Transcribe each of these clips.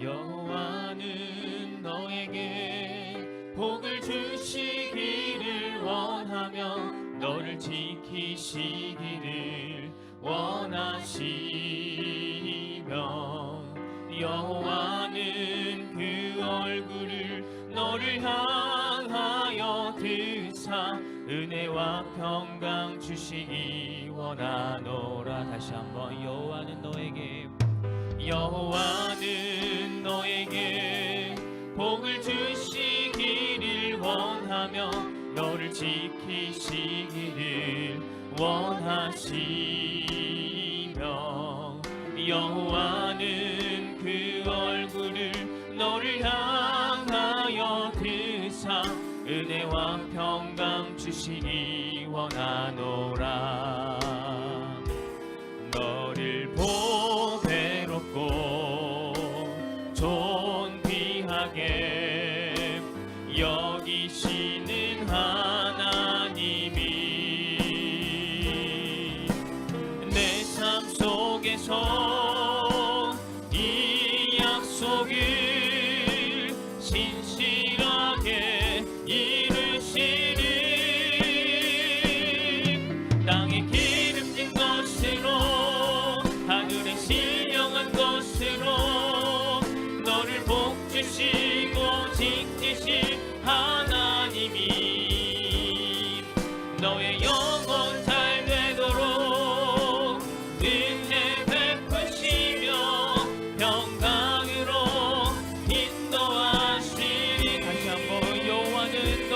여호와는 너에게 복을 주시기를 원하며 너를 지키시기를 원하시며 여호와는 그 얼굴을 너를 향하여 드사 은혜와 평강 주시기 원하노라. 다시 한번 여호와는 너에게 복을 주시기를 원하며 너를 지키시기를 원하시며 여호와는 그 얼굴을 너를 향하여 드사 은혜와 평강 주시기 원하노라. 너를 보배롭고 존귀하게 여기시는 하나님이 내 삶 속에서 이 약속을 신실하게 이루시리. 땅에 기름진 것으로 하늘에 신령한 것으로 너를 복주시고 지키실 하나님이 너의 영혼 잘 되도록 은혜 베푸시며 평강으로 인도하시리. 다시 한번 여호와는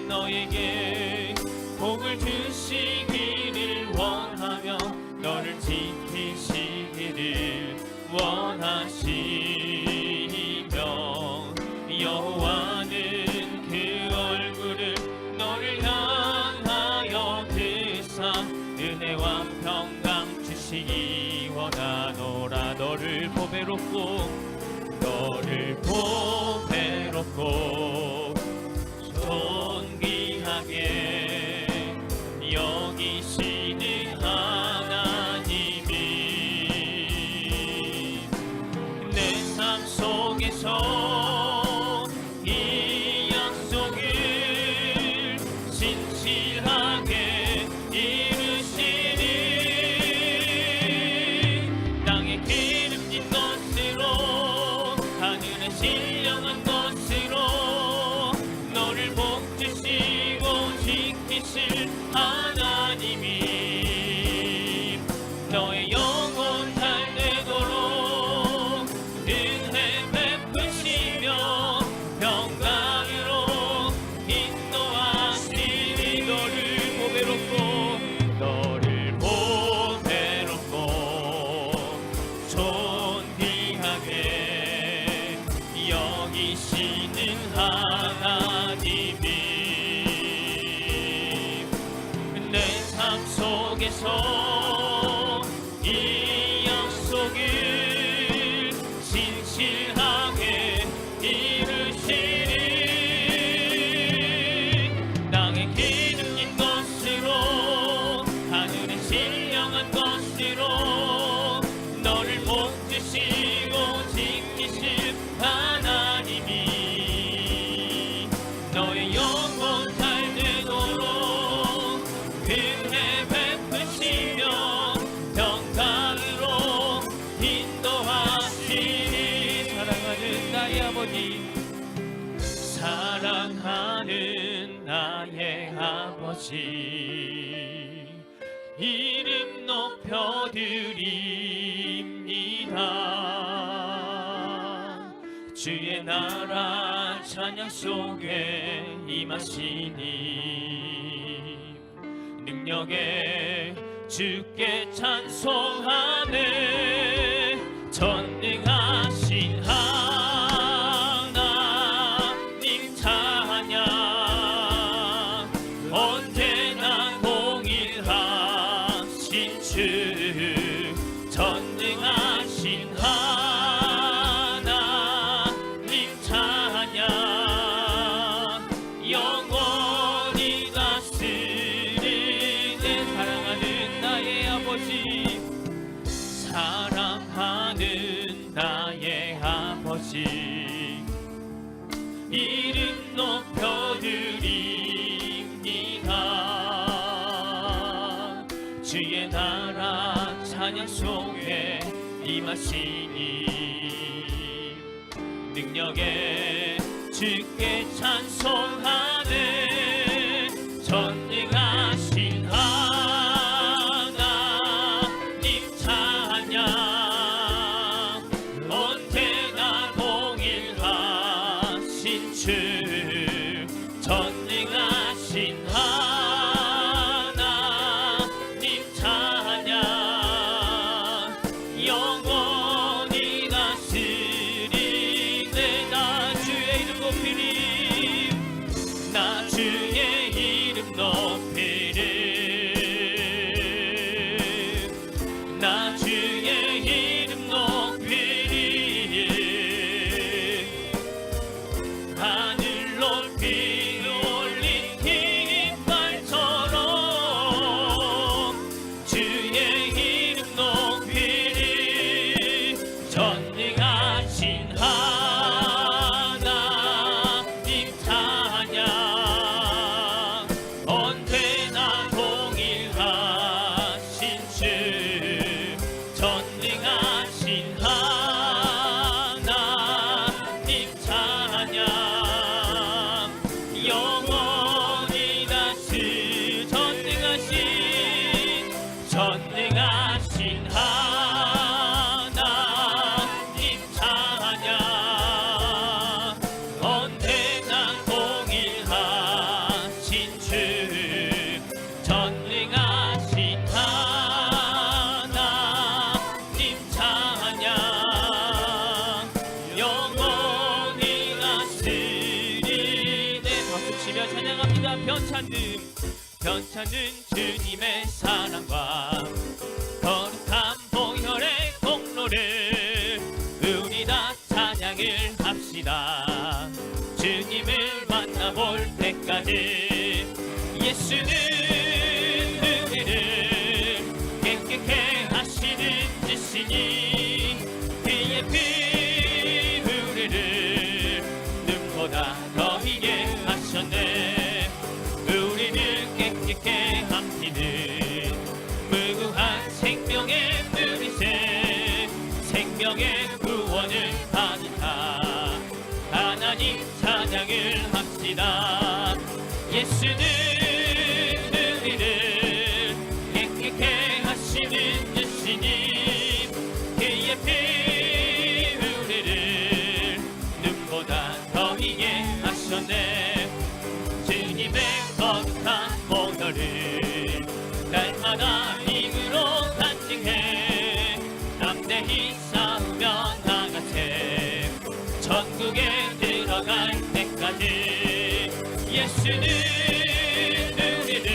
너에게 복을 주시기를 원하며 너를 지키시기를 원하시며 여호와는 그 얼굴을 너를 향하여 드사 은혜와 평강 주시기 원하노라. 너를 보배롭고 존귀하게 여기시는 하나님이 내 삶 속에서 이 약속을 신실하게 이루시리. 땅에 기름진 것으로 하늘에 신령한 것으로 너를 복주시고 지키실 하나님이 너의 영혼 잘 되도록 은혜 베푸시며 평강으로 인도하시리. 너를 보배롭고 존귀하게 여기시는 하나님이 내 삶 속에서 이 약속을 신실하게 이루시리. 땅에 기름진 것으로 하늘에 신령한 것으로 너를 복주시고 지키실 하나님이 너의 영혼 잘 되도록 은혜 베푸시며 평강으로 인도하시리. 사랑하는 나의 아버지, 사랑하는 나의 아버지, 이름 높여드립니다. 주의 나라 찬양 속에 임하시니 능력에 주께 찬송하네. 전능하신 하나님 찬양 언제나 동일하신 주. 전능하신 하나님 찬양 영원히 다스리네. 사랑하는 나의 아버지, 사랑하는 이름 높여드립니다. 주의 나라 찬양 속에 임하시니 능력에 주께 찬송하네. 전능하신 하나님 찬양 언제나 동일하신 주 전능하신 하나님 찬양 영원히 다스리네. 나 주의 이름 높이리 나 주의 이름 높이리 나 주의 이름 높이리 하늘 높이 올린 깃발처럼 주의 이름 높이리 전능하신 하나님 찬양 언제나 동일하신 주 전능하신 하나님 찬양 영원히 다스 전능하신 하나님 찬양 언제나 동일하신 주 전능하신 하나님 찬양 영원히 다스리네. 박수 치며 찬양합니다. 변찮는 주님의 사랑과 거룩한 보혈의 공로를 우리 다 찬양을 합시다. 주님을 만나볼 때까지 예수는 우리를 깨끗게 하시는 주시니 그의 피 우리를 눈보다 더히게 하셨네. 우리를 깨끗게 함기는 무궁한 생명의 누리세 생명의 구원을 받으라. 하나님 찬양을 합시다. 예수는 우리를 깨끗게 하시는 주시니 그의 피 우리를 눈보다 더히게 하셨네. 주님의 거룩한 보혈을 날마다 힘으로 간증해 담대히 싸우며 나가세. 천국에 들어갈 때까지 예수는 우리를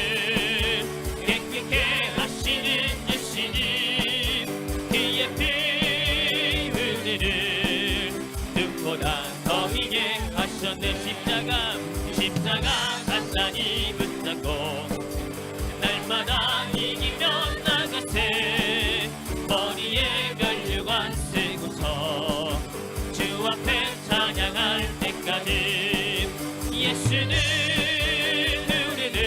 깨끗게 하시는 주시니 그의 피 우리를 눈보다 더히게 하셨네. 십자가 단단히 붙잡고 날마다 이기며 나가세. 머리에 면류관 쓰고서 주 앞에 찬양할 때까지 예수는 우리를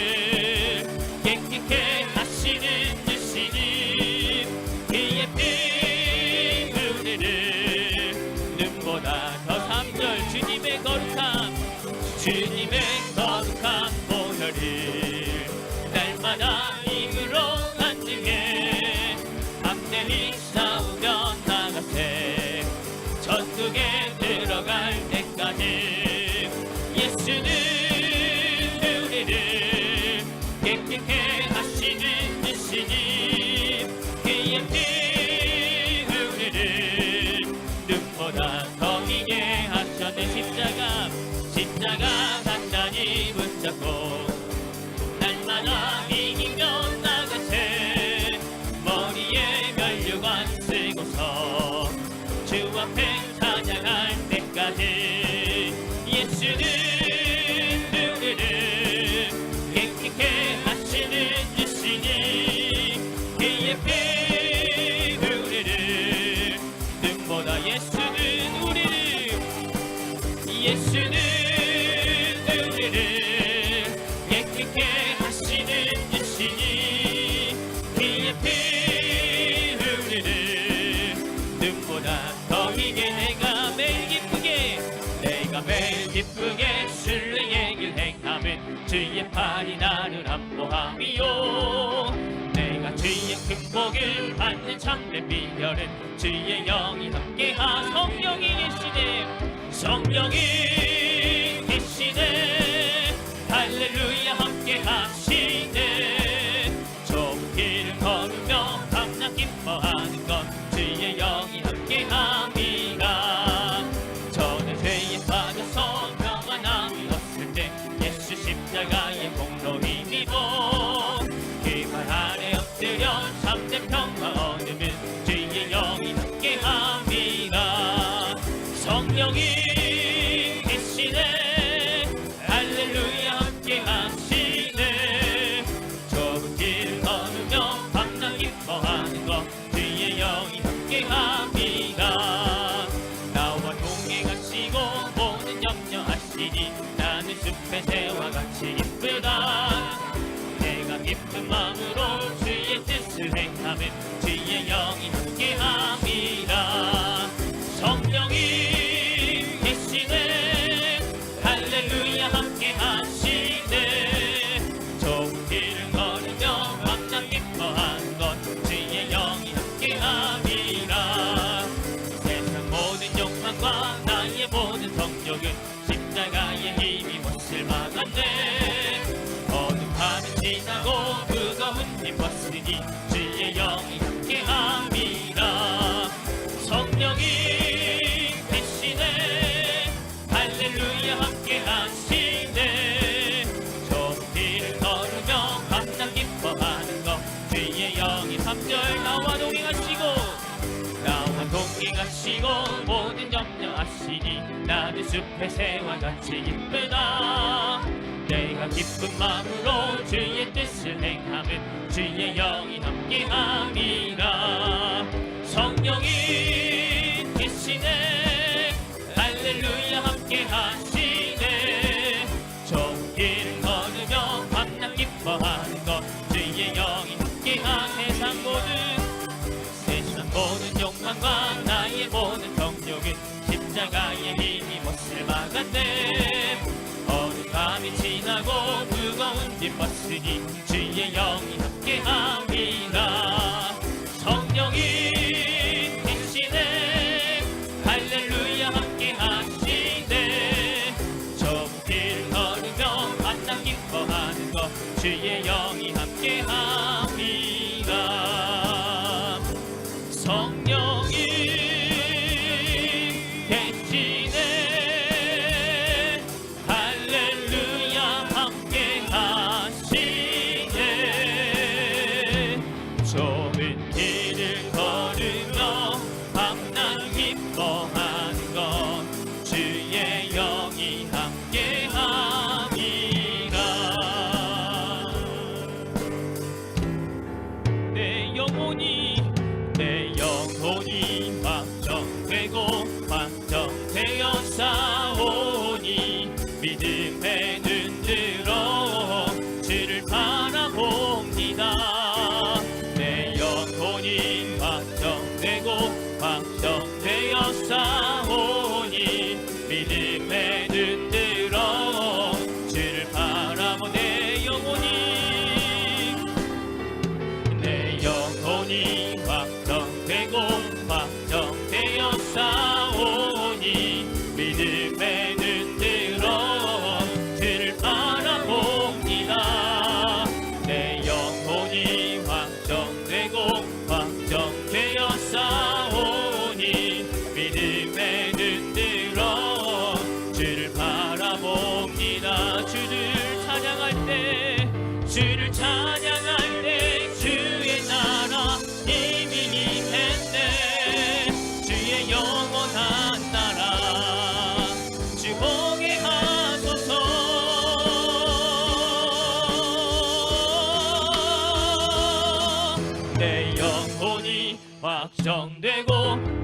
깨끗게 하시는 주시니 그의 피 우리를 눈보다 더 3절 주님의 거룩한 보혈을 날마다 힘으로 간증해 담대히 싸우며 나가세. 천국에 들어갈 때까지 예수는 우리를 깨끗게 하시는 주시니 그의 피 우리를 눈보다 더히게 하셨네. 십자가 단단히 붙잡고 날마다 이기며 나가세. 머리에 면류관 쓰고서 주 앞에 찬양할 때까지 예수는 우리를 깨끗게 하시는 주시니 그의 피 주의 팔이 나를 안보함이요 내가 주의 큰 복을 받는 참된 비결은 주의 영이 함께하 성령이 계시네 성령이 계시네 할렐루야 함께하시네 좁은 길을 걸으며 밤낮 기뻐하는 것 주의 영이 함께함이라 저는 죄에 빠져서 평안함이 없을 때 예수 십자가의 공로 힘입어 그발 아래 엎드려 참된 평화 얻으면 주의 영이 함께함이라 성령이 계시네 할렐루야 함께하시네 좁은 길을 걸으며 밤낮 기뻐하는 것 주의 영이 함께함이라 나와 동행하시고 모든 염려하시니 나는 숲의 새와 같이 기쁘다 내가 기쁜 마음으로 주의 뜻을 행하면 주의 영이 함께함이라 성령이 계시네 할렐루야 함께하시네 좁은 길을 걸으며 밤낮 기뻐하는 것 주의 영이 함께함이라 세상 모든 욕망과 나의 모든 성욕은 십자가의 힘이 못을 막았네 어둠 밤이 지나고 무거운 힘 벗으니 주의 영이 함께함이라 성령이 계시네 할렐루야 함께하시네 좁은 길을 걸으며 밤낮 기뻐하는 것 주의 영이 3절 나와 동행하시고 모든 염려하시니 나는 숲의 새와 같이 기쁘다 내가 기쁜 마음으로 주의 뜻을 행하면 주의 영이 함께함이라 성령이 계시네 할렐루야 함께하시네 좁은 길을 걸으며 밤낮 기뻐하는 것 주의 영이 함께하 세상 모든 욕망과 나의 모든 정욕은 십자가의 힘이 못을 막았네 어느 밤이 지나고 무거운 짐 벗으니 주의 영이 함께함이라 성령이 계시네 할렐루야 함께하시네 좁은 길을 걸으며 밤낮 기뻐하는 것 주의 영이 함께함이라 성령이 계시네 할렐루야 함께하시네 좁은 길을 걸으며 밤낮 기뻐하는 것 주의 영이 함께함이라 내 영혼이 확정되고 확정되어 싸우니 믿음에 눈들어 주를 바라봅니다 내 영혼이 확정되고 확정되어 싸우니 믿음에 눈들어 주를 바라보 내 영혼이 확정되고 확정되어 싸우니 믿음에 눈들어 주를 바라봅니다 내 영혼이 확정되고 확정되어 싸우니 믿음에 눈들어 주를 바라봅니다 주를 찬양할 때 주의 나라 이미 임했네 주의 영원한 나라 주 보게 하소서 내 영혼이 확정되고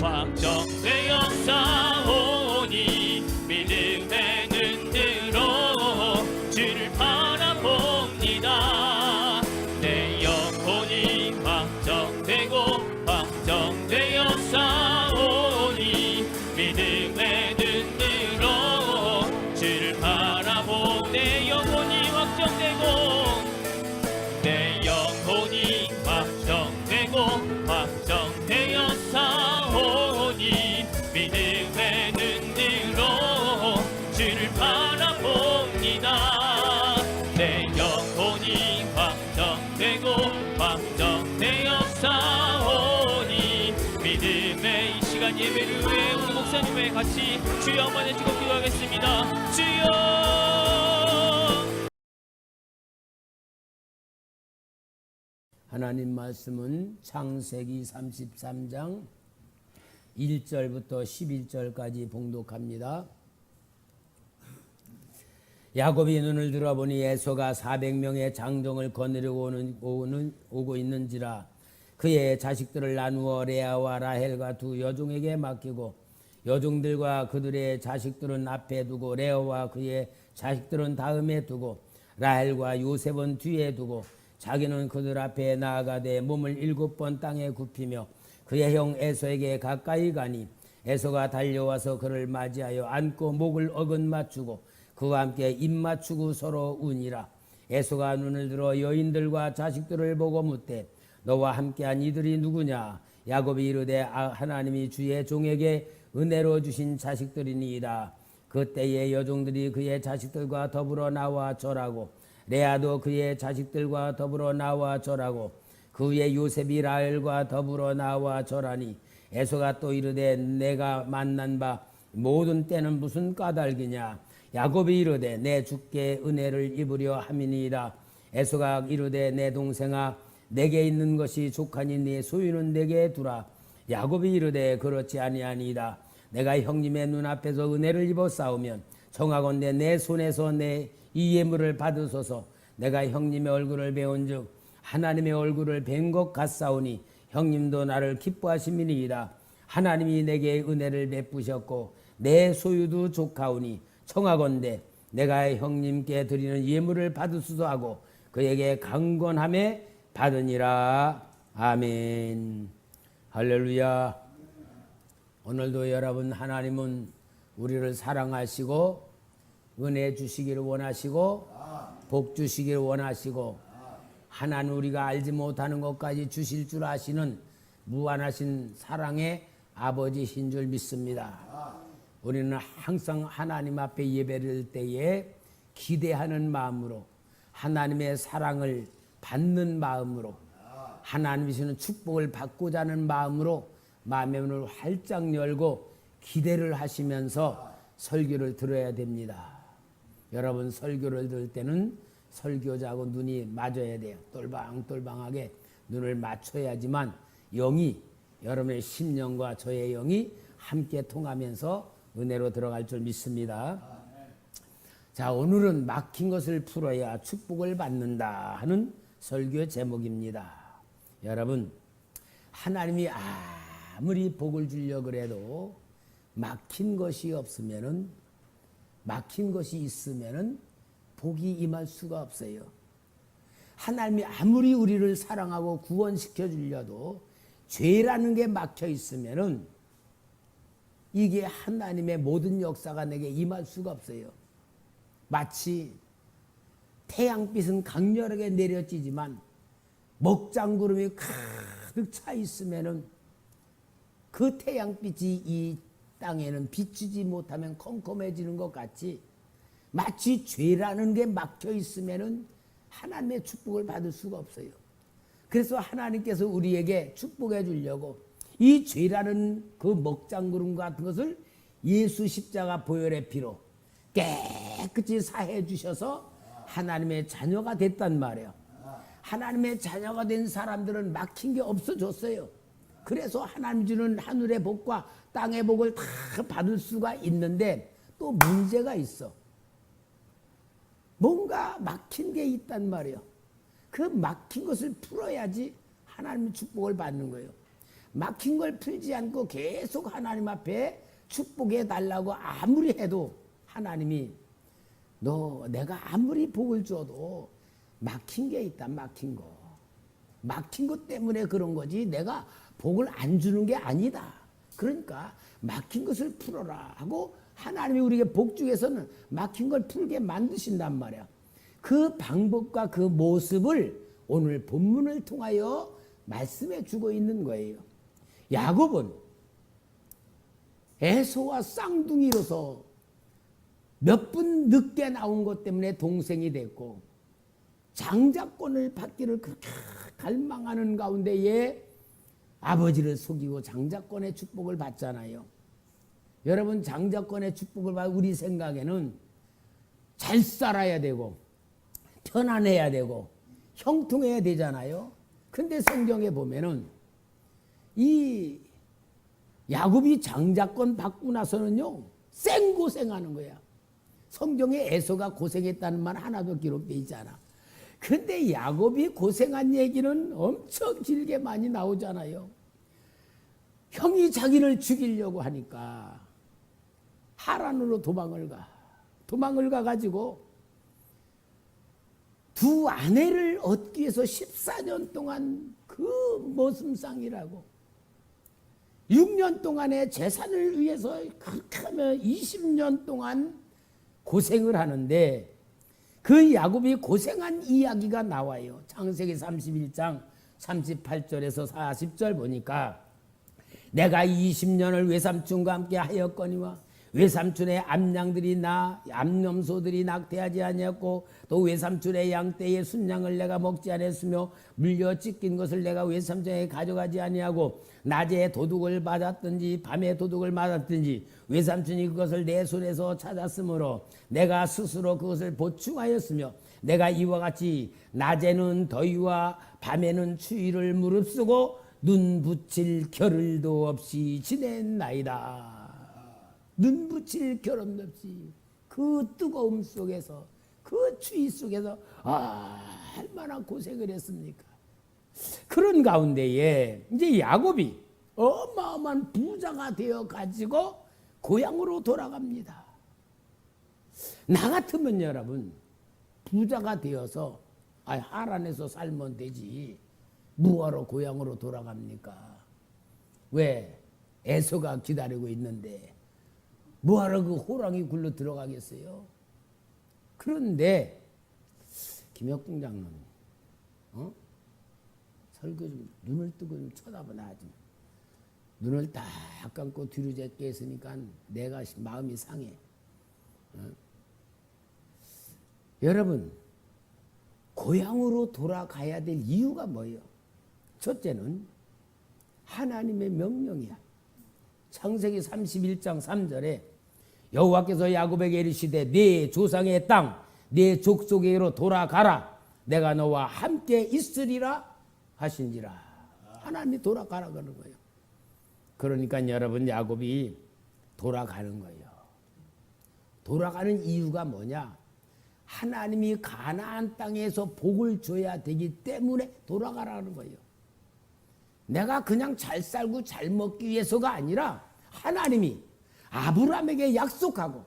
확정되어 싸우니 믿음에 눈들어 주를 바라봅니다 내 영혼이 확정되고 확정되어 싸우니 믿음에 눈들어 주를 바라보 내 영혼이 확정 예배를 위해 우리 목사님과 같이 주여 한번 해주고 기도하겠습니다. 주여. 하나님 말씀은 창세기 33장 1절부터 11절까지 봉독합니다. 야곱이 눈을 들어보니 에서가 400명의 장정을 거느리고 오고 있는지라 그의 자식들을 나누어 레아와 라헬과 두 여종에게 맡기고 여종들과 그들의 자식들은 앞에 두고 레아와 그의 자식들은 다음에 두고 라헬과 요셉은 뒤에 두고 자기는 그들 앞에 나아가되 몸을 7번 땅에 굽히며 그의 형 에서에게 가까이 가니 에서가 달려와서 그를 맞이하여 안고 목을 어긋맞추고 그와 함께 입 맞추고 서로 우니라. 에서가 눈을 들어 여인들과 자식들을 보고 묻되 너와 함께한 이들이 누구냐? 야곱이 이르되 하나님이 주의 종에게 은혜로 주신 자식들이니이다. 그때에 여종들이 그의 자식들과 더불어 나와 절하고 레아도 그의 자식들과 더불어 나와 절하고 그 위에 요셉이 라헬과 더불어 나와 절하니 에서가 또 이르되 내가 만난 바 모든 때는 무슨 까닭이냐? 야곱이 이르되 내 주께 은혜를 입으려 함이니이다. 에서가 이르되 내 동생아 내게 있는 것이 족하니 네 소유는 내게 두라. 야곱이 이르되 그렇지 아니하니이다. 내가 형님의 눈앞에서 은혜를 입어 싸우면 청하건대 내 손에서 내 이 예물을 받으소서. 내가 형님의 얼굴을 배운즉 하나님의 얼굴을 뵌 것 같사오니 형님도 나를 기뻐하심이니이다. 하나님이 내게 은혜를 베푸셨고 내 소유도 족하오니 청하건대 내가 형님께 드리는 예물을 받으소서 하고 그에게 강건함에 받으니라. 아멘. 할렐루야. 오늘도 여러분 하나님은 우리를 사랑하시고 은혜 주시기를 원하시고 복 주시기를 원하시고 하나님 우리가 알지 못하는 것까지 주실 줄 아시는 무한하신 사랑의 아버지신 줄 믿습니다. 우리는 항상 하나님 앞에 예배를 때에 기대하는 마음으로 하나님의 사랑을 받는 마음으로 하나님이 주시는 축복을 받고자 하는 마음으로 마음의 문을 활짝 열고 기대를 하시면서 설교를 들어야 됩니다. 여러분 설교를 들을 때는 설교자하고 눈이 맞아야 돼요. 똘방똘방하게 눈을 맞춰야지만 영이 여러분의 심령과 저의 영이 함께 통하면서 은혜로 들어갈 줄 믿습니다. 자, 오늘은 막힌 것을 풀어야 축복을 받는다 하는 설교 제목입니다. 여러분 하나님이 아무리 복을 주려고 그래도 막힌 것이 있으면은 복이 임할 수가 없어요. 하나님이 아무리 우리를 사랑하고 구원시켜 주려도 죄라는 게 막혀 있으면은 이게 하나님의 모든 역사가 내게 임할 수가 없어요. 마치 태양빛은 강렬하게 내려지지만 먹장구름이 가득 차 있으면은 그 태양빛이 이 땅에는 비추지 못하면 컴컴해지는 것 같이 마치 죄라는 게 막혀 있으면은 하나님의 축복을 받을 수가 없어요. 그래서 하나님께서 우리에게 축복해 주려고 이 죄라는 그 먹장구름 같은 것을 예수 십자가 보혈의 피로 깨끗이 사해 주셔서 하나님의 자녀가 됐단 말이에요. 하나님의 자녀가 된 사람들은 막힌 게 없어졌어요. 그래서 하나님 주는 하늘의 복과 땅의 복을 다 받을 수가 있는데 또 문제가 있어. 뭔가 막힌 게 있단 말이에요. 그 막힌 것을 풀어야지 하나님의 축복을 받는 거예요. 막힌 걸 풀지 않고 계속 하나님 앞에 축복해 달라고 아무리 해도 하나님이 내가 아무리 복을 줘도 막힌 게 있다. 막힌 거. 막힌 것 때문에 그런 거지 내가 복을 안 주는 게 아니다. 그러니까 막힌 것을 풀어라 하고 하나님이 우리에게 복 중에서는 막힌 걸 풀게 만드신단 말이야. 그 방법과 그 모습을 오늘 본문을 통하여 말씀해 주고 있는 거예요. 야곱은 에서와 쌍둥이로서 몇 분 늦게 나온 것 때문에 동생이 됐고 장자권을 받기를 그렇게 갈망하는 가운데에 아버지를 속이고 장자권의 축복을 받잖아요. 여러분, 장자권의 축복을 받아 우리 생각에는 잘 살아야 되고 편안해야 되고 형통해야 되잖아요. 근데 성경에 보면은 이 야곱이 장자권 받고 나서는요 생고생하는 거야. 성경에 에서가 고생했다는 말 하나도 기록되어 있지 않아. 근데 야곱이 고생한 얘기는 엄청 길게 많이 나오잖아요. 형이 자기를 죽이려고 하니까 하란으로 도망을 가가지고 두 아내를 얻기 위해서 14년 동안 그 머슴상이라고 6년 동안의 재산을 위해서 그렇게 하면 20년 동안 고생을 하는데 그 야곱이 고생한 이야기가 나와요. 창세기 31장 38절에서 40절 보니까 내가 20년을 외삼촌과 함께 하였거니와 외삼촌의 암염소들이 낙태하지 아니었고 또 외삼촌의 양떼의 순양을 내가 먹지 않았으며 물려 찢긴 것을 내가 외삼촌에게 가져가지 아니하고 낮에 도둑을 맞았든지 밤에 도둑을 맞았든지 외삼촌이 그것을 내 손에서 찾았으므로 내가 스스로 그것을 보충하였으며 내가 이와 같이 낮에는 더위와 밤에는 추위를 무릅쓰고 눈 붙일 겨를도 없이 지냈나이다. 눈 붙일 겨를도 없이 그 뜨거움 속에서 그 추위 속에서 얼마나 고생을 했습니까? 그런 가운데에 이제 야곱이 어마어마한 부자가 되어 가지고 고향으로 돌아갑니다. 나 같으면 여러분 부자가 되어서 하란에서 살면 되지 뭐하러 고향으로 돌아갑니까? 왜? 에서가 기다리고 있는데 뭐하러 그 호랑이 굴로 들어가겠어요? 그런데 김혁중 장로님 설교 좀 눈을 뜨고 좀 쳐다보나 좀. 눈을 딱 감고 뒤로 제껴 있으니까 내가 마음이 상해. 여러분 고향으로 돌아가야 될 이유가 뭐예요? 첫째는 하나님의 명령이야. 창세기 31장 3절에 여호와께서 야곱에게 이르시되 네 조상의 땅 네 족속에게로 돌아가라 내가 너와 함께 있으리라 하신지라. 하나님이 돌아가라 그러는 거예요. 그러니까 여러분 야곱이 돌아가는 거예요. 돌아가는 이유가 뭐냐? 하나님이 가나안 땅에서 복을 줘야 되기 때문에 돌아가라는 거예요. 내가 그냥 잘 살고 잘 먹기 위해서가 아니라 하나님이 아브라함에게 약속하고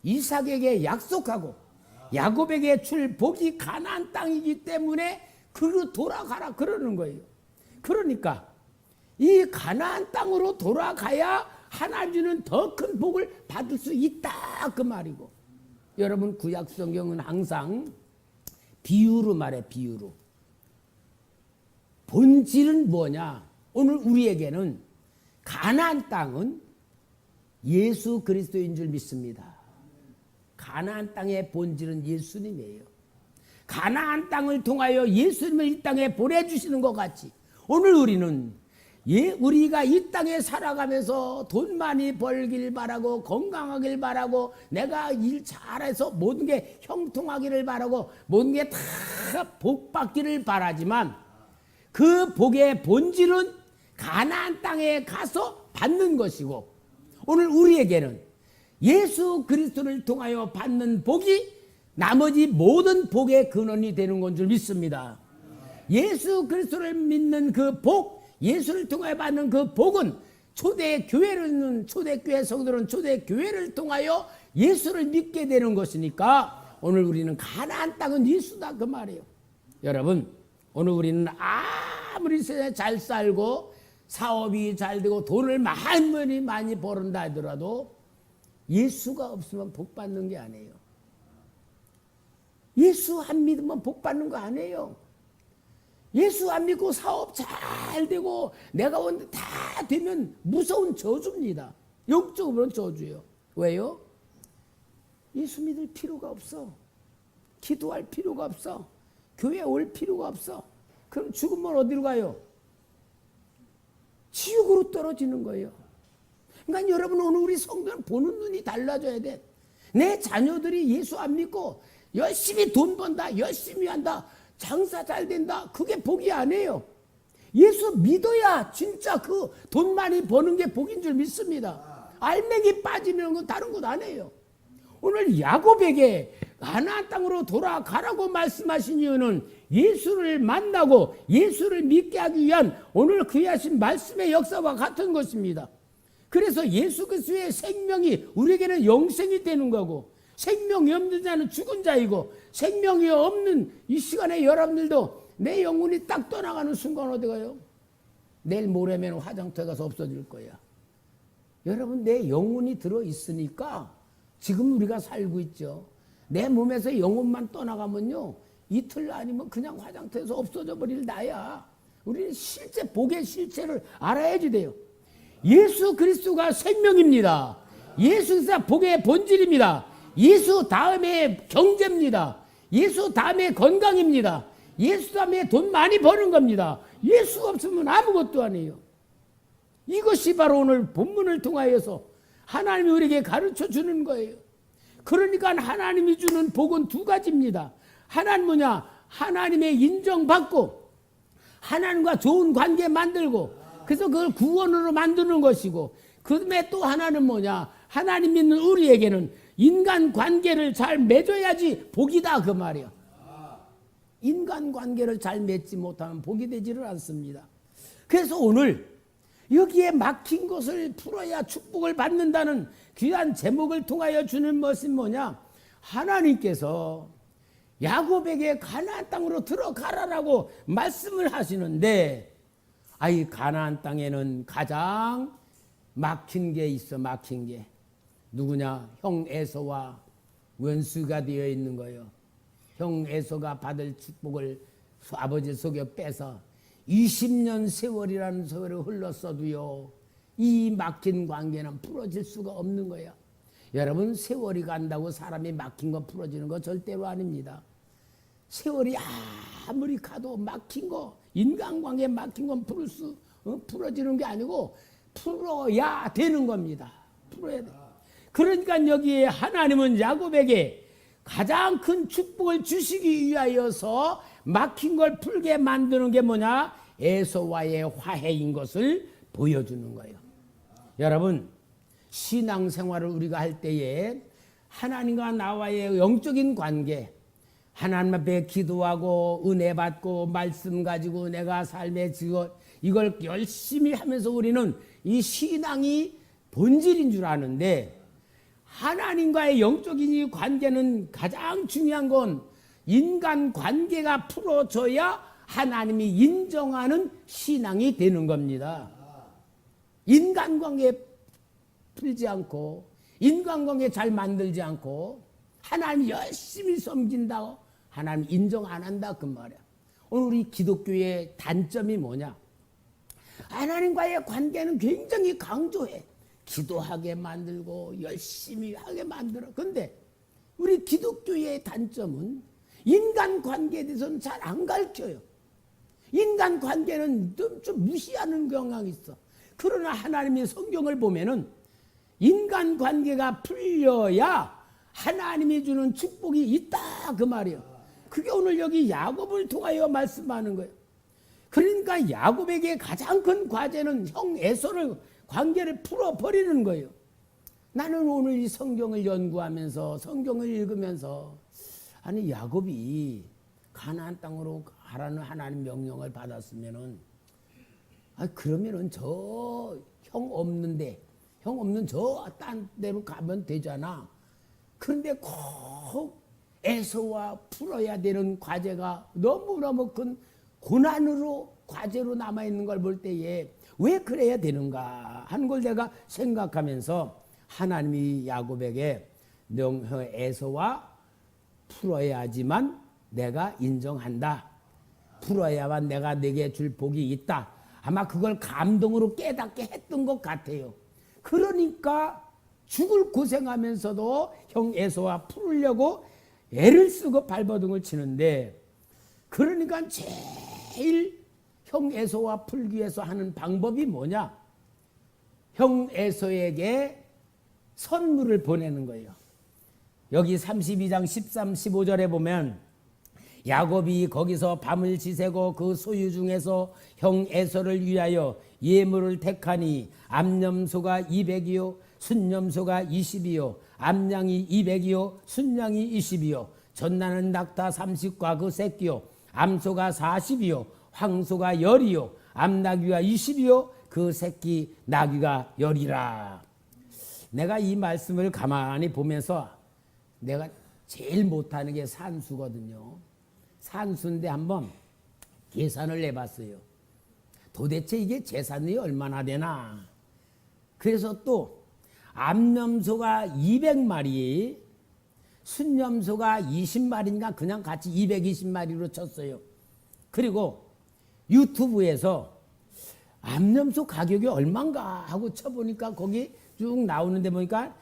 이삭에게 약속하고 야곱에게 줄 복이 가나안 땅이기 때문에 그로 돌아가라 그러는 거예요. 그러니까 이 가나안 땅으로 돌아가야 하나님은 더 큰 복을 받을 수 있다 그 말이고. 여러분 구약 성경은 항상 비유로 말해. 비유로. 본질은 뭐냐? 오늘 우리에게는 가나안 땅은 예수 그리스도인 줄 믿습니다. 가나안 땅의 본질은 예수님이에요. 가나안 땅을 통하여 예수님을 이 땅에 보내주시는 것 같이 오늘 우리는 우리가 이 땅에 살아가면서 돈 많이 벌길 바라고 건강하길 바라고 내가 일 잘해서 모든 게 형통하기를 바라고 모든 게 다 복 받기를 바라지만 그 복의 본질은 가나안 땅에 가서 받는 것이고 오늘 우리에게는 예수 그리스도를 통하여 받는 복이 나머지 모든 복의 근원이 되는 건 줄 믿습니다. 예수 그리스도를 믿는 그 복, 예수를 통하여 받는 그 복은 초대교회는 초대교회 성도는 초대교회를 통하여 예수를 믿게 되는 것이니까 오늘 우리는 가나안 땅은 예수다 그 말이에요. 여러분 오늘 우리는 아무리 잘 살고 사업이 잘 되고 돈을 많이 버는다 하더라도 예수가 없으면 복 받는 게 아니에요. 예수 안 믿으면 복 받는 거 아니에요. 예수 안 믿고 사업 잘 되고 내가 원래 다 되면 무서운 저주입니다. 영적으로는 저주예요. 왜요? 예수 믿을 필요가 없어. 기도할 필요가 없어. 교회 올 필요가 없어. 그럼 죽으면 어디로 가요? 지옥으로 떨어지는 거예요. 그러니까 여러분 오늘 우리 성도는 보는 눈이 달라져야 돼. 내 자녀들이 예수 안 믿고 열심히 돈 번다, 열심히 한다, 장사 잘 된다, 그게 복이 아니에요. 예수 믿어야 진짜 그 돈 많이 버는 게 복인 줄 믿습니다. 알맹이 빠지는 건 다른 것 아니에요. 오늘 야곱에게 가나안 땅으로 돌아가라고 말씀하신 이유는 예수를 만나고 예수를 믿게 하기 위한 오늘 귀하신 말씀의 역사와 같은 것입니다. 그래서 예수 그리스도의 생명이 우리에게는 영생이 되는 거고, 생명이 없는 자는 죽은 자이고, 생명이 없는 이 시간에 여러분들도 내 영혼이 딱 떠나가는 순간 어디 가요? 내일 모레면 화장터에 가서 없어질 거야. 여러분 내 영혼이 들어있으니까 지금 우리가 살고 있죠. 내 몸에서 영혼만 떠나가면요, 이틀 아니면 그냥 화장터에서 없어져 버릴 나야. 우리는 실제 복의 실체를 알아야지 돼요. 예수 그리스도가 생명입니다. 예수 그리스도가 복의 본질입니다. 예수 다음에 경제입니다. 예수 다음에 건강입니다. 예수 다음에 돈 많이 버는 겁니다. 예수가 없으면 아무것도 아니에요. 이것이 바로 오늘 본문을 통하여서 하나님이 우리에게 가르쳐 주는 거예요. 그러니까 하나님이 주는 복은 두 가지입니다. 하나는 뭐냐? 하나님의 인정받고 하나님과 좋은 관계 만들고, 그래서 그걸 구원으로 만드는 것이고, 그 다음에 또 하나는 뭐냐? 하나님 믿는 우리에게는 인간 관계를 잘 맺어야지 복이다 그 말이야. 인간 관계를 잘 맺지 못하면 복이 되지를 않습니다. 그래서 오늘 여기에 막힌 것을 풀어야 축복을 받는다는 귀한 제목을 통하여 주는 것은 뭐냐? 하나님께서 야곱에게 가나안 땅으로 들어가라라고 말씀을 하시는데, 이 가나안 땅에는 가장 막힌 게 있어. 막힌 게 누구냐? 형 에서와 원수가 되어 있는 거예요. 형 에서가 받을 축복을 아버지 속에 빼서 20년 세월이라는 세월이 흘렀어도요, 이 막힌 관계는 풀어질 수가 없는 거예요. 여러분, 세월이 간다고 사람이 막힌 거 풀어지는 거 절대로 아닙니다. 세월이 아무리 가도 막힌 거, 인간관계 막힌 건 풀어지는 게 아니고 풀어야 되는 겁니다. 풀어야 돼. 그러니까 여기에 하나님은 야곱에게 가장 큰 축복을 주시기 위하여서 막힌 걸 풀게 만드는 게 뭐냐? 에서와의 화해인 것을 보여주는 거예요. 여러분, 신앙생활을 우리가 할 때에 하나님과 나와의 영적인 관계, 하나님 앞에 기도하고 은혜 받고 말씀 가지고 내가 삶의 직업, 이걸 열심히 하면서 우리는 이 신앙이 본질인 줄 아는데, 하나님과의 영적인 이 관계는 가장 중요한 건 인간 관계가 풀어져야 하나님이 인정하는 신앙이 되는 겁니다. 인간관계 풀지 않고 인간관계 잘 만들지 않고 하나님 열심히 섬긴다고 하나님 인정 안 한다 그 말이야. 오늘 우리 기독교의 단점이 뭐냐? 하나님과의 관계는 굉장히 강조해. 기도하게 만들고 열심히 하게 만들어. 근데 우리 기독교의 단점은 인간관계에 대해서는 잘 안 가르쳐요. 인간관계는 좀 무시하는 경향이 있어. 그러나 하나님의 성경을 보면은 인간관계가 풀려야 하나님이 주는 축복이 있다 그 말이에요. 그게 오늘 여기 야곱을 통하여 말씀하는 거예요. 그러니까 야곱에게 가장 큰 과제는 형 에서를 관계를 풀어버리는 거예요. 나는 오늘 이 성경을 연구하면서 성경을 읽으면서 아니 야곱이 가나안 땅으로 가라는 하나님 명령을 받았으면은 그러면은 저 형 없는 저 딴 데로 가면 되잖아. 그런데 꼭 에서와 풀어야 되는 과제가 너무너무 큰 고난으로 과제로 남아있는 걸 볼 때에 왜 그래야 되는가 하는 걸 내가 생각하면서 하나님이 야곱에게 형 에서와 풀어야지만 내가 인정한다. 풀어야만 내가 내게 줄 복이 있다. 아마 그걸 감동으로 깨닫게 했던 것 같아요. 그러니까 죽을 고생하면서도 형 에서와 풀으려고 애를 쓰고 발버둥을 치는데, 그러니까 제일 형 에서와 풀기 위해서 하는 방법이 뭐냐? 형 에서에게 선물을 보내는 거예요. 여기 32장 13, 15절에 보면 야곱이 거기서 밤을 지새고 그 소유 중에서 형 에서를 위하여 예물을 택하니 암염소가 200이요 순염소가 20이요 암양이 200이요 순양이 20이요 전나는 낙타 30과 그 새끼요 암소가 40이요 황소가 10이요 암나귀가 20이요 그 새끼 나귀가 10이라. 내가 이 말씀을 가만히 보면서 내가 제일 못하는 게 산수거든요. 산수인데 한번 계산을 해봤어요. 도대체 이게 재산이 얼마나 되나. 그래서 또 암염소가 200마리, 순염소가 20마리인가 그냥 같이 220마리로 쳤어요. 그리고 유튜브에서 암염소 가격이 얼마인가 하고 쳐보니까 거기 쭉 나오는데 보니까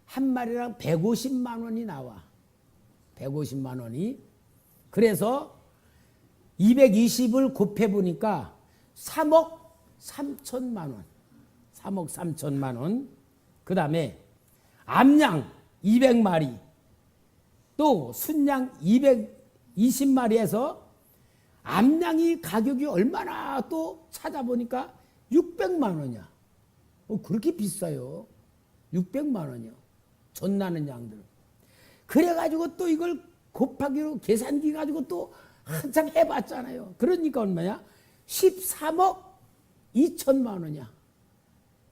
한 마리랑 150만 원이 나와. 150만 원이. 그래서 220을 곱해보니까 3억 3천만 원. 3억 3천만 원. 그 다음에 암양 200마리. 또 순양 220마리에서 암양이 가격이 얼마나 또 찾아보니까 600만 원이야. 그렇게 비싸요. 600만 원이요. 전나는 양들. 그래가지고 또 이걸 곱하기로 계산기 가지고 또 한참 해봤잖아요. 그러니까 얼마냐? 13억 2천만 원이야.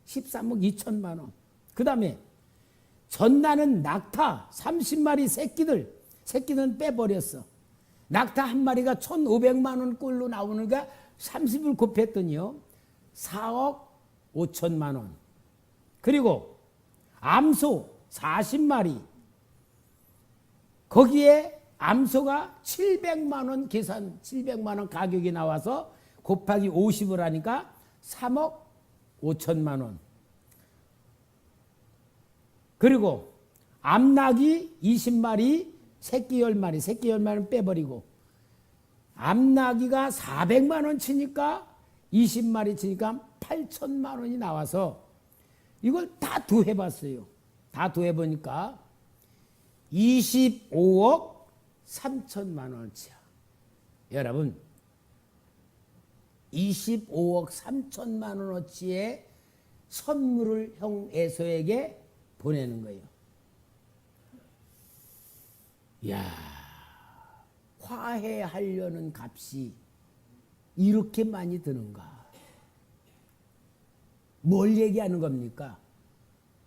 13억 2천만 원. 그 다음에 전나는 낙타 30마리 새끼들은 빼버렸어. 낙타 한 마리가 1,500만 원 꼴로 나오니까 30을 곱했더니요 4억 5천만 원. 그리고 암소 40마리 거기에 암소가 700만 원 계산 700만 원 가격이 나와서 곱하기 50을 하니까 3억 5천만 원. 그리고 암낙이 20마리 새끼 10마리 새끼 10마리는 빼버리고 암낙이가 400만 원 치니까 20마리 치니까 8천만 원이 나와서 이걸 다 더해봤어요. 다 더해보니까 25억 3천만 원치야. 여러분 25억 3천만 원어치의 선물을 형 에서에게 보내는 거예요. 이야, 화해하려는 값이 이렇게 많이 드는가? 뭘 얘기하는 겁니까?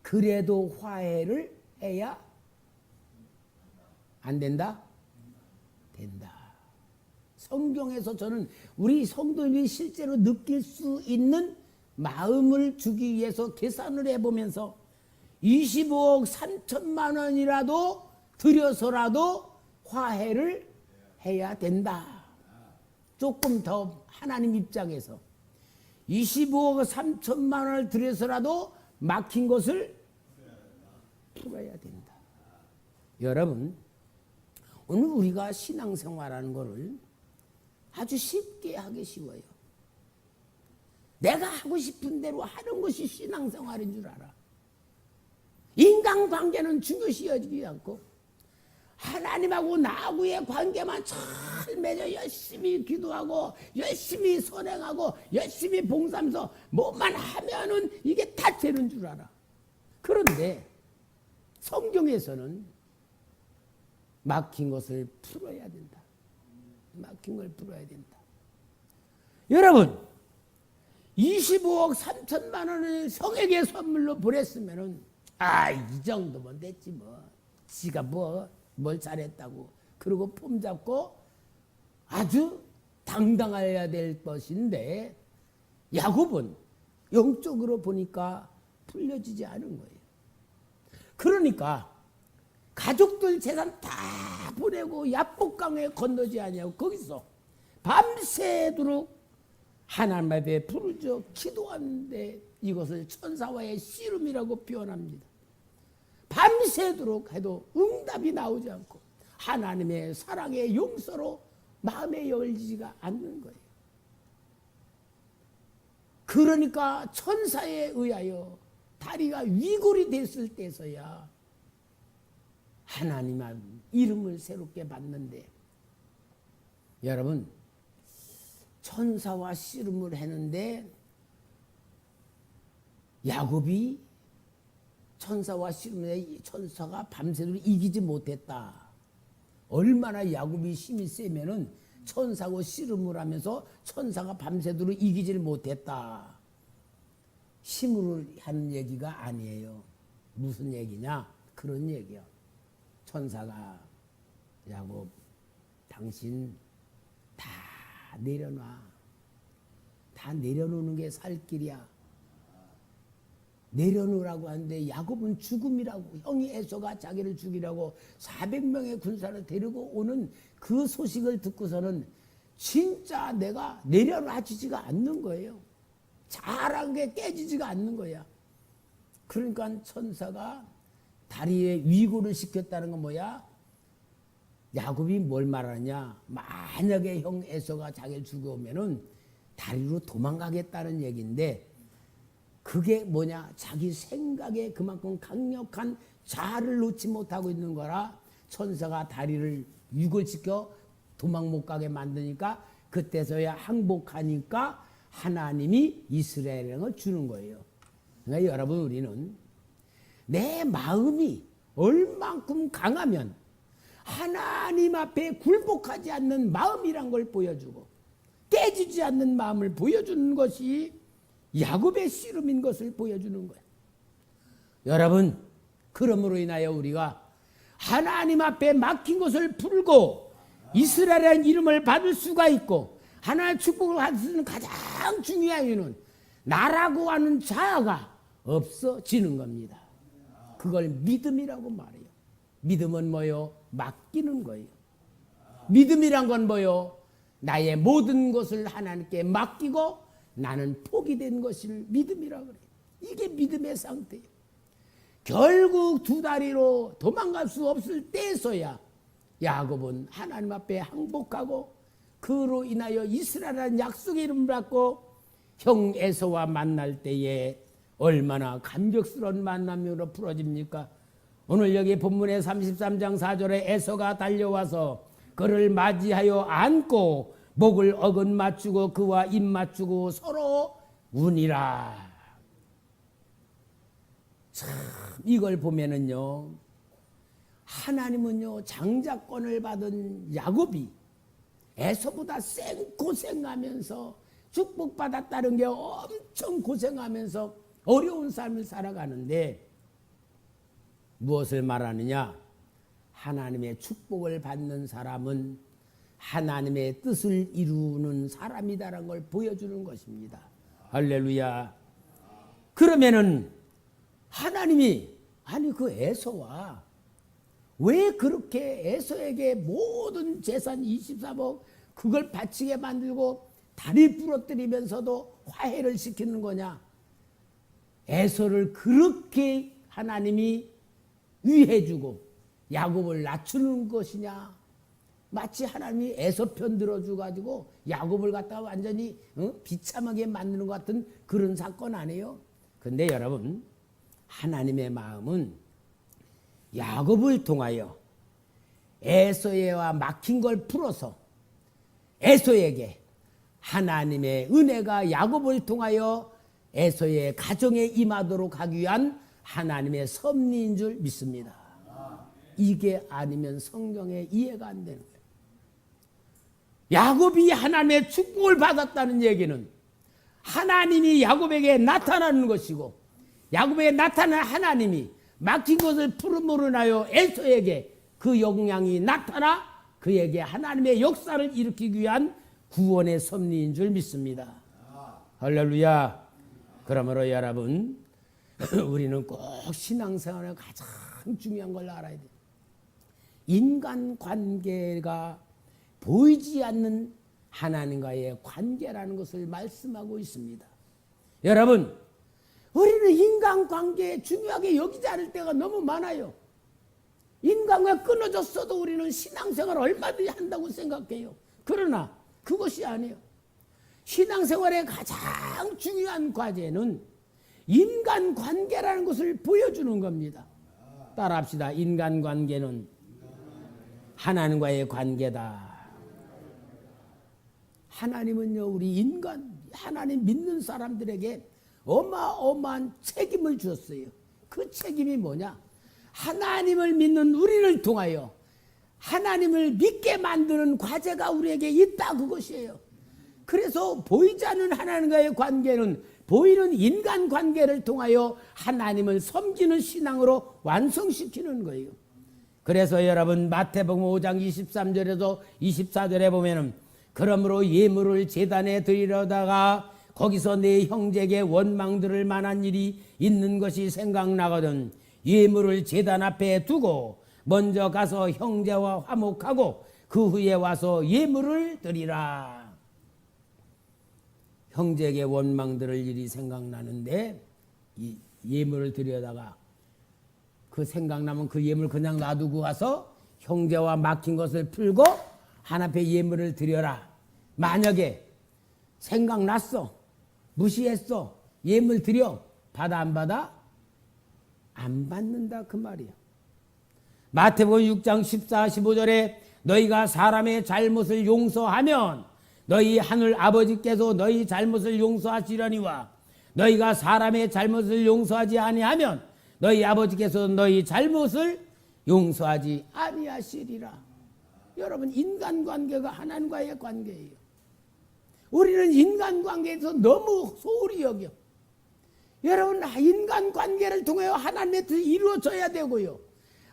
그래도 화해를 해야 안 된다? 된다. 성경에서 저는 우리 성도님이 실제로 느낄 수 있는 마음을 주기 위해서 계산을 해보면서 25억 3천만 원이라도 들여서라도 화해를 해야 된다. 조금 더 하나님 입장에서 25억 3천만 원을 들여서라도 막힌 것을 풀어야 된다. 여러분, 오늘 우리가 신앙생활하는 것을 아주 쉽게 하기 쉬워요. 내가 하고 싶은 대로 하는 것이 신앙생활인 줄 알아. 인간관계는 중요시 여기지 않고 하나님하고 나하고의 관계만 잘 맺어 열심히 기도하고 열심히 선행하고 열심히 봉사하면서 뭐만 하면은 이게 다 되는 줄 알아. 그런데 성경에서는 막힌 것을 풀어야 된다. 막힌 걸 풀어야 된다. 여러분 25억 3천만 원을 성에게 선물로 보냈으면은 이 정도면 됐지 뭐. 지가 뭘 잘했다고. 그리고 폼 잡고 아주 당당해야 될 것인데 야곱은 영적으로 보니까 풀려지지 않은 거예요. 그러니까 가족들 재산 다 보내고 야복강에 건너지 아니하고 거기서 밤새도록 하나님 앞에 부르짖어 기도하는데 이것을 천사와의 씨름이라고 표현합니다. 밤새도록 해도 응답이 나오지 않고 하나님의 사랑의 용서로 마음에 열리지가 않는 거예요. 그러니까 천사에 의하여 다리가 위골이 됐을 때서야 하나님의 이름을 새롭게 받는데, 여러분 천사와 씨름을 했는데 야곱이 천사와 씨름에 천사가 밤새도록 이기지 못했다. 얼마나 야곱이 힘이 세면은 천사하고 씨름을 하면서 천사가 밤새도록 이기지를 못했다. 힘으로 하는 얘기가 아니에요. 무슨 얘기냐? 그런 얘기요. 천사가 야곱, 당신 다 내려놔. 다 내려놓는 게 살 길이야. 내려놓으라고 하는데 야곱은 죽음이라고, 형이 에서가 자기를 죽이라고 400명의 군사를 데리고 오는 그 소식을 듣고서는 진짜 내가 내려놔지지가 않는 거예요. 잘한 게 깨지지가 않는 거야. 그러니까 천사가 다리에 위고를 시켰다는 건 뭐야? 야곱이 뭘 말하냐? 만약에 형 에서가 자기를 죽여오면은 다리로 도망가겠다는 얘기인데, 그게 뭐냐? 자기 생각에 그만큼 강력한 자아를 놓지 못하고 있는 거라 천사가 다리를 유골시켜 도망 못 가게 만드니까 그때서야 항복하니까 하나님이 이스라엘을 주는 거예요. 그러니까 여러분, 우리는 내 마음이 얼만큼 강하면 하나님 앞에 굴복하지 않는 마음이란 걸 보여주고 깨지지 않는 마음을 보여주는 것이 야곱의 씨름인 것을 보여주는 거예요. 여러분, 그러므로 인하여 우리가 하나님 앞에 막힌 것을 풀고 이스라엘이라는 이름을 받을 수가 있고 하나님의 축복을 받을 수 있는 가장 중요한 이유는 나라고 하는 자아가 없어지는 겁니다. 그걸 믿음이라고 말해요. 믿음은 뭐요? 맡기는 거예요. 믿음이란 건 뭐요? 나의 모든 것을 하나님께 맡기고 나는 포기된 것을 믿음이라고 그래요. 이게 믿음의 상태예요. 결국 두 다리로 도망갈 수 없을 때에서야 야곱은 하나님 앞에 항복하고 그로 인하여 이스라엘이라는 약속의 이름을 받고 형 에서와 만날 때에 얼마나 감격스러운 만남으로 풀어집니까? 오늘 여기 본문의 33장 4절에 에서가 달려와서 그를 맞이하여 안고 목을 어긋 맞추고 그와 입 맞추고 서로 우니라. 참, 이걸 보면은요, 하나님은요 장자권을 받은 야곱이 에서보다 생고생하면서 축복받았다는 게 엄청 고생하면서 어려운 삶을 살아가는데 무엇을 말하느냐? 하나님의 축복을 받는 사람은 하나님의 뜻을 이루는 사람이다라는 걸 보여주는 것입니다. 할렐루야. 그러면은 하나님이 아니 그 에서와 왜 그렇게 에서에게 모든 재산 24억 그걸 바치게 만들고 다리 부러뜨리면서도 화해를 시키는 거냐? 에서를 그렇게 하나님이 위해주고 야곱을 낮추는 것이냐? 마치 하나님이 에서 편 들어줘가지고 야곱을 갖다가 완전히 비참하게 만드는 것 같은 그런 사건 아니에요? 근데 여러분, 하나님의 마음은 야곱을 통하여 에서와 막힌 걸 풀어서 에서에게 하나님의 은혜가 야곱을 통하여 에서의 가정에 임하도록 하기 위한 하나님의 섭리인 줄 믿습니다. 이게 아니면 성경에 이해가 안 되는 거예요. 야곱이 하나님의 축복을 받았다는 얘기는 하나님이 야곱에게 나타나는 것이고 야곱에게 나타난 하나님이 막힌 것을 풀음으로 인하여 에서에게 그 영향이 나타나 그에게 하나님의 역사를 일으키기 위한 구원의 섭리인 줄 믿습니다. 할렐루야. 그러므로 여러분, 우리는 꼭 신앙생활에 가장 중요한 걸 알아야 돼요. 인간관계가 보이지 않는 하나님과의 관계라는 것을 말씀하고 있습니다. 여러분, 우리는 인간관계에 중요하게 여기지 않을 때가 너무 많아요. 인간과 끊어졌어도 우리는 신앙생활을 얼마든지 한다고 생각해요. 그러나 그것이 아니에요. 신앙생활의 가장 중요한 과제는 인간관계라는 것을 보여주는 겁니다. 따라합시다. 인간관계는 하나님과의 관계다. 하나님은요, 우리 인간, 하나님 믿는 사람들에게 어마어마한 책임을 주었어요. 그 책임이 뭐냐? 하나님을 믿는 우리를 통하여 하나님을 믿게 만드는 과제가 우리에게 있다, 그것이에요. 그래서 보이지 않는 하나님과의 관계는 보이는 인간관계를 통하여 하나님을 섬기는 신앙으로 완성시키는 거예요. 그래서 여러분 마태복음 5장 23절에서 24절에 보면은 그러므로 예물을 제단에 드리려다가 거기서 내 형제에게 원망 들을 만한 일이 있는 것이 생각나거든 예물을 제단 앞에 두고 먼저 가서 형제와 화목하고 그 후에 와서 예물을 드리라. 형제에게 원망 들을 일이 생각나는데 이 예물을 드려다가 그 생각나면 그 예물 그냥 놔두고 와서 형제와 막힌 것을 풀고 하나님 앞에 예물을 드려라. 만약에 생각났어, 무시했어, 예물 드려, 받아 안 받아? 안 받는다 그 말이야. 마태복음 6장 14, 15절에 너희가 사람의 잘못을 용서하면 너희 하늘 아버지께서 너희 잘못을 용서하시려니와 너희가 사람의 잘못을 용서하지 아니하면 너희 아버지께서 너희 잘못을 용서하지 아니하시리라. 여러분, 인간관계가 하나님과의 관계예요. 우리는 인간관계에서 너무 소홀히 여겨. 여러분, 인간관계를 통하여 하나님의 뜻이 이루어져야 되고요.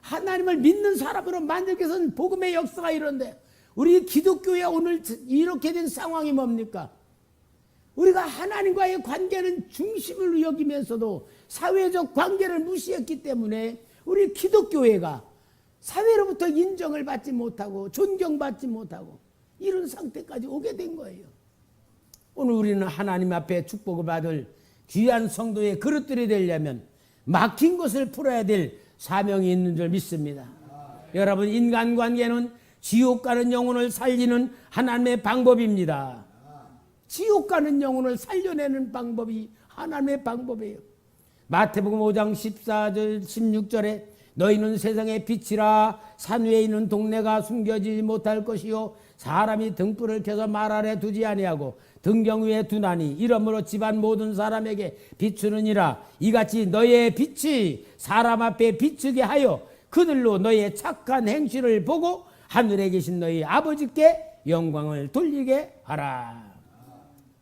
하나님을 믿는 사람으로 만들기 위해서는 복음의 역사가 이런데 우리 기독교에 오늘 이렇게 된 상황이 뭡니까? 우리가 하나님과의 관계는 중심을 여기면서도 사회적 관계를 무시했기 때문에 우리 기독교회가 사회로부터 인정을 받지 못하고 존경받지 못하고 이런 상태까지 오게 된 거예요. 오늘 우리는 하나님 앞에 축복을 받을 귀한 성도의 그릇들이 되려면 막힌 것을 풀어야 될 사명이 있는 줄 믿습니다. 여러분, 인간관계는 지옥 가는 영혼을 살리는 하나님의 방법입니다. 지옥 가는 영혼을 살려내는 방법이 하나님의 방법이에요. 마태복음 5장 14절 16절에 너희는 세상의 빛이라 산 위에 있는 동네가 숨겨지지 못할 것이요 사람이 등불을 켜서 말 아래 두지 아니하고 등경 위에 두나니 이러므로 집안 모든 사람에게 비추느니라. 이같이 너희의 빛이 사람 앞에 비추게 하여 그들로 너희의 착한 행실을 보고 하늘에 계신 너희 아버지께 영광을 돌리게 하라.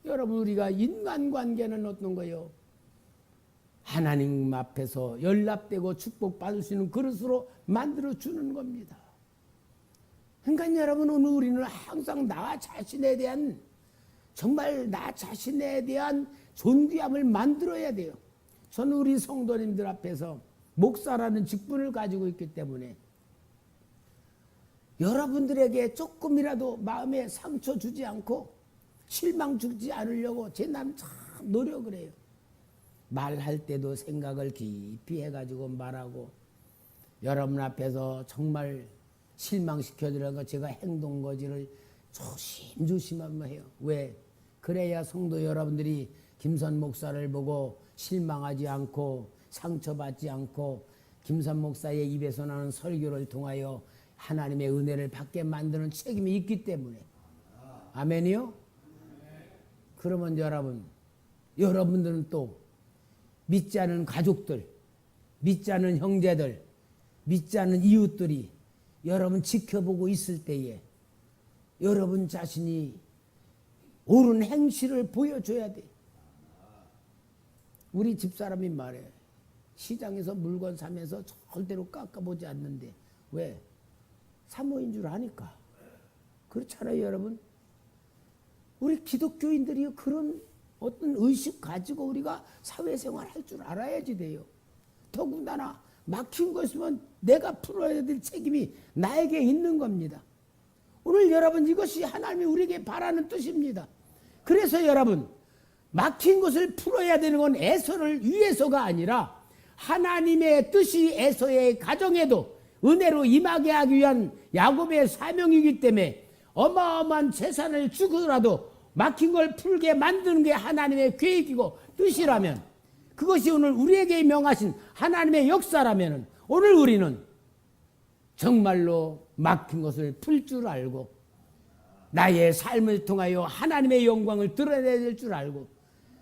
여러분, 우리가 인간관계는 어떤 거예요? 하나님 앞에서 연락되고 축복받을 수 있는 그릇으로 만들어주는 겁니다. 그러니까 여러분, 오늘 우리는 항상 나 자신에 대한 정말 나 자신에 대한 존귀함을 만들어야 돼요. 저는 우리 성도님들 앞에서 목사라는 직분을 가지고 있기 때문에 여러분들에게 조금이라도 마음에 상처 주지 않고 실망 주지 않으려고 제 나름 참 노력을 해요. 말할 때도 생각을 깊이 해가지고 말하고 여러분 앞에서 정말 실망시켜드리는 제가 행동거지를 조심조심하면 해요. 왜? 그래야 성도 여러분들이 김선 목사를 보고 실망하지 않고 상처받지 않고 김선 목사의 입에서 나는 설교를 통하여 하나님의 은혜를 받게 만드는 책임이 있기 때문에. 아멘이요? 그러면 여러분들은 또 믿지 않은 가족들, 믿지 않은 형제들, 믿지 않은 이웃들이 여러분 지켜보고 있을 때에 여러분 자신이 옳은 행실을 보여줘야 돼. 우리 집사람이 말해. 시장에서 물건 사면서 절대로 깎아보지 않는데 왜? 사모인 줄 아니까. 그렇잖아요, 여러분. 우리 기독교인들이 그런 어떤 의식 가지고 우리가 사회생활 할 줄 알아야지 돼요. 더군다나 막힌 거 있으면 내가 풀어야 될 책임이 나에게 있는 겁니다. 오늘 여러분, 이것이 하나님이 우리에게 바라는 뜻입니다. 그래서 여러분, 막힌 것을 풀어야 되는 건 에서를 위해서가 아니라 하나님의 뜻이 에서의 가정에도 은혜로 임하게 하기 위한 야곱의 사명이기 때문에 어마어마한 재산을 주고라도 막힌 걸 풀게 만드는 게 하나님의 계획이고 뜻이라면, 그것이 오늘 우리에게 명하신 하나님의 역사라면, 오늘 우리는 정말로 막힌 것을 풀 줄 알고 나의 삶을 통하여 하나님의 영광을 드러내야 될 줄 알고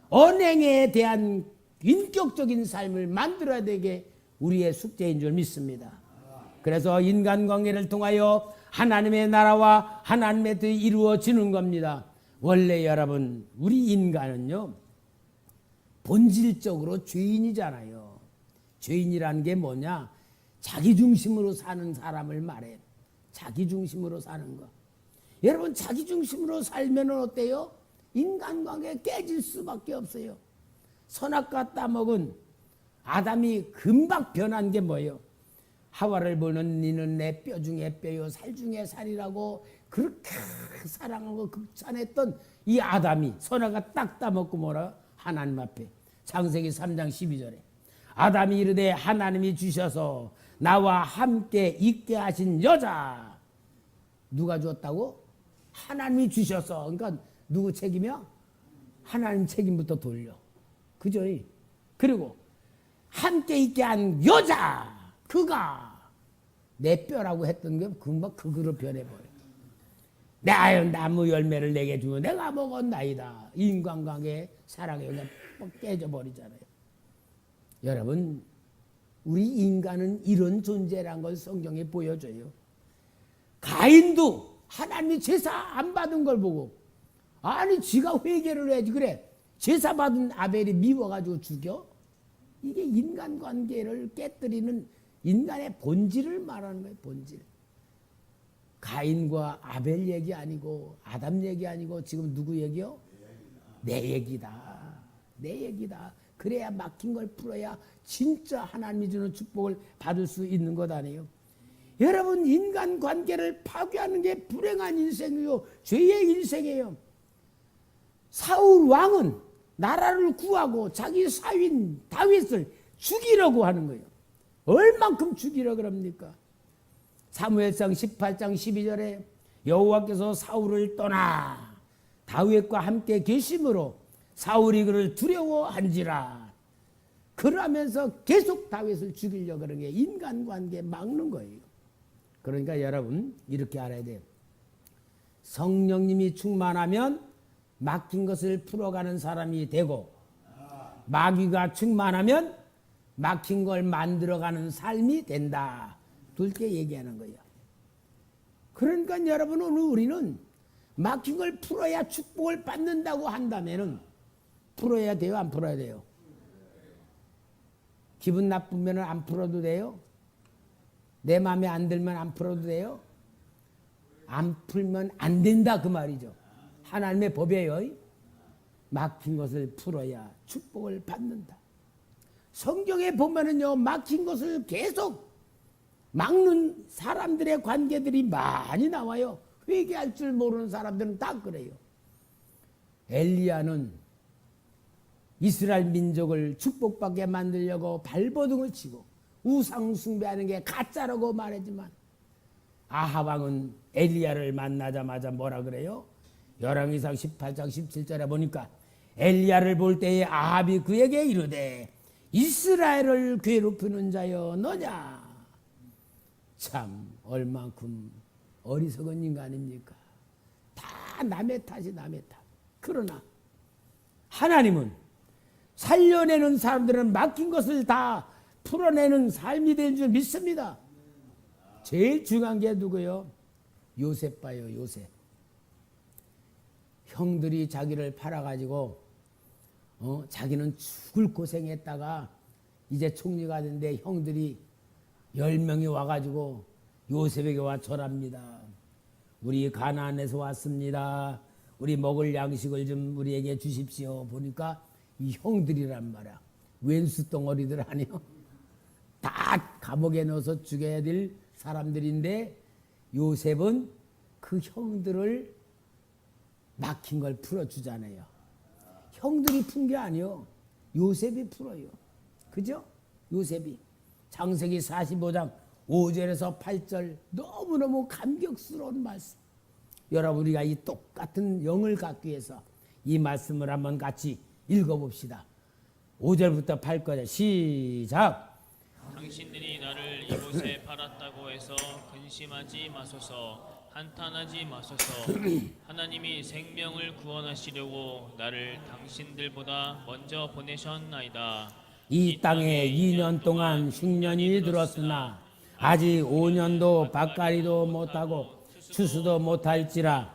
언행에 대한 인격적인 삶을 만들어야 되게 우리의 숙제인 줄 믿습니다. 그래서 인간관계를 통하여 하나님의 나라와 하나님의 뜻이 이루어지는 겁니다. 원래 여러분, 우리 인간은요, 본질적으로 죄인이잖아요. 죄인이라는 게 뭐냐? 자기중심으로 사는 사람을 말해. 자기중심으로 사는 거. 여러분, 자기중심으로 살면 어때요? 인간관계 깨질 수밖에 없어요. 선악과 따먹은 아담이 금방 변한 게 뭐예요? 하와를 보는 니는 내 뼈 중에 뼈요 살 중에 살이라고 그렇게 사랑하고 극찬했던 이 아담이 선악과 딱 따먹고 뭐라? 하나님 앞에. 창세기 3장 12절에 아담이 이르되 하나님이 주셔서 나와 함께 있게 하신 여자. 누가 주었다고? 하나님이 주셔서. 그러니까 누구 책임이야? 하나님 책임부터 돌려. 그죠? 그리고 함께 있게 한 여자. 그가 내 뼈라고 했던 게 금방 그거로 변해버려. 내가 나무 열매를 내게 주면 내가 먹었나이다. 인간관계 사랑에 그냥 깨져버리잖아요. 여러분, 우리 인간은 이런 존재란 걸 성경에 보여줘요. 가인도 하나님이 제사 안 받은 걸 보고, 아니 지가 회개를 해야지. 그래, 제사 받은 아벨이 미워가지고 죽여? 이게 인간관계를 깨뜨리는 인간의 본질을 말하는 거예요. 본질. 가인과 아벨 얘기 아니고 아담 얘기 아니고 지금 누구 얘기요? 내 얘기다. 내 얘기다. 그래야 막힌 걸 풀어야 진짜 하나님이 주는 축복을 받을 수 있는 것 아니에요. 여러분, 인간관계를 파괴하는 게 불행한 인생이요, 죄의 인생이에요. 사울 왕은 나라를 구하고 자기 사위인 다윗을 죽이려고 하는 거예요. 얼만큼 죽이려고 그럽니까? 사무엘상 18장 12절에 여호와께서 사울을 떠나 다윗과 함께 계심으로 사울이 그를 두려워한지라. 그러면서 계속 다윗을 죽이려고 그런 게 인간관계 막는 거예요. 그러니까 여러분, 이렇게 알아야 돼요. 성령님이 충만하면 막힌 것을 풀어가는 사람이 되고, 마귀가 충만하면 막힌 걸 만들어가는 삶이 된다. 둘째 얘기하는 거예요. 그러니까 여러분, 오늘 우리는 막힌 걸 풀어야 축복을 받는다고 한다면은 풀어야 돼요, 안 풀어야 돼요? 기분 나쁘면 안 풀어도 돼요? 내 마음에 안 들면 안 풀어도 돼요? 안 풀면 안 된다, 그 말이죠. 하나님의 법이에요. 막힌 것을 풀어야 축복을 받는다. 성경에 보면은요, 막힌 것을 계속 막는 사람들의 관계들이 많이 나와요. 회개할 줄 모르는 사람들은 다 그래요. 엘리야는 이스라엘 민족을 축복받게 만들려고 발버둥을 치고 우상 숭배하는 게 가짜라고 말하지만, 아합 왕은 엘리야를 만나자마자 뭐라 그래요? 열왕기상 18장 17절에 보니까 엘리야를 볼 때에 아합이 그에게 이르되 이스라엘을 괴롭히는 자여 너냐? 참 얼만큼 어리석은 인간입니까? 다 남의 탓이 남의 탓. 그러나 하나님은 살려내는 사람들은 막힌 것을 다 풀어내는 삶이 될 줄 믿습니다. 제일 중요한 게 누구요? 요셉 봐요. 요셉. 형들이 자기를 팔아가지고 자기는 죽을 고생했다가 이제 총리가 됐는데 형들이 10명이 와가지고 요셉에게 와 절합니다. 우리 가나안에서 왔습니다. 우리 먹을 양식을 좀 우리에게 주십시오. 보니까 이 형들이란 말이야. 왼수 덩어리들 아니요? 다 감옥에 넣어서 죽여야 될 사람들인데 요셉은 그 형들을 막힌 걸 풀어주잖아요. 형들이 푼 게 아니요, 요셉이 풀어요. 그죠? 요셉이. 창세기 45장 5절에서 8절 너무너무 감격스러운 말씀. 여러분 우리가 이 똑같은 영을 갖기 위해서 이 말씀을 한번 같이 읽어봅시다. 5절부터 8절에 시작. 당신들이 나를 이곳에 팔았다고 해서 근심하지 마소서. 한탄하지 마소서. 하나님이 생명을 구원하시려고 나를 당신들보다 먼저 보내셨나이다. 이 땅에 2년 동안 흉년이 들었으나 아직 5년도 밭갈이도 못하고 추수도 못할지라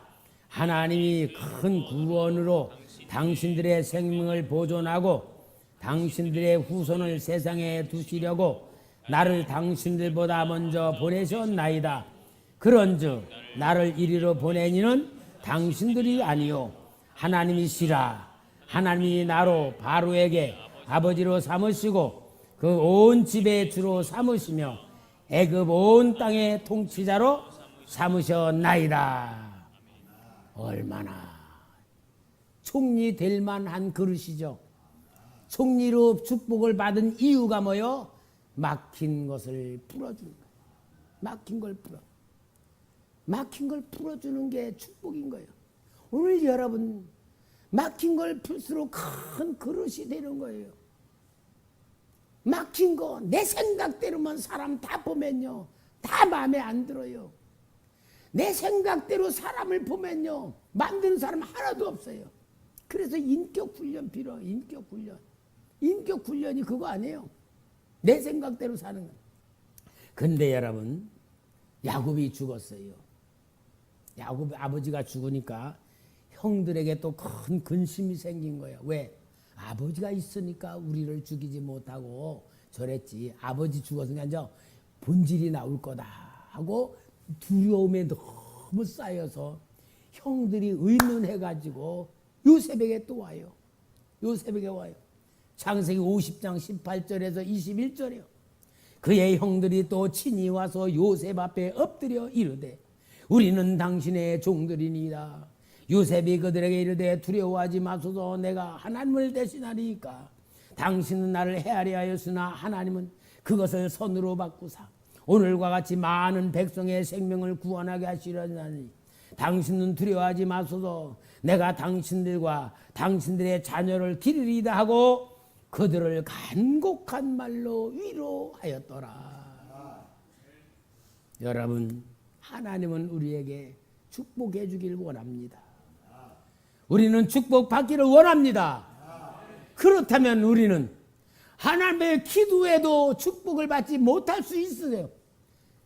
하나님이 큰 구원으로 당신들의 생명을 보존하고 당신들의 후손을 세상에 두시려고 나를 당신들보다 먼저 보내셨나이다. 그런즉 나를 이리로 보내니는 당신들이 아니요 하나님이시라. 하나님이 나로 바로에게 아버지로 삼으시고 그 온 집의 주로 삼으시며 애굽 온 땅의 통치자로 삼으셨나이다. 얼마나 총리 될 만한 그릇이죠. 총리로 축복을 받은 이유가 뭐요? 막힌 것을 풀어주는 거예요. 막힌 걸 풀어주는 게 축복인 거예요. 오늘 여러분 막힌 걸 풀수록 큰 그릇이 되는 거예요. 막힌 거 내 생각대로만 사람 다 보면요 다 마음에 안 들어요. 내 생각대로 사람을 보면요 만드는 사람 하나도 없어요. 그래서 인격 훈련 필요. 인격 훈련이 그거 아니에요. 내 생각대로 사는 거. 근데 여러분 야곱이 죽었어요. 야곱 아버지가 죽으니까 형들에게 또 큰 근심이 생긴 거예요. 왜? 아버지가 있으니까 우리를 죽이지 못하고 저랬지. 아버지 죽었으니까 이제 본질이 나올 거다 하고 두려움에 너무 쌓여서 형들이 의논해가지고 요셉에게 또 와요. 창세기 50장 18절에서 21절이요. 그의 형들이 또 친히 와서 요셉 앞에 엎드려 이르되 우리는 당신의 종들이니이다. 요셉이 그들에게 이르되 두려워하지 마소서. 내가 하나님을 대신하리이까. 당신은 나를 해하려 하였으나 하나님은 그것을 선으로 바꾸사 오늘과 같이 많은 백성의 생명을 구원하게 하시려니 당신은 두려워하지 마소서. 내가 당신들과 당신들의 자녀를 기르리이다 하고 그들을 간곡한 말로 위로하였더라. 여러분 하나님은 우리에게 축복해 주길 원합니다. 우리는 축복받기를 원합니다. 그렇다면 우리는 하나님의 기도에도 축복을 받지 못할 수 있어요.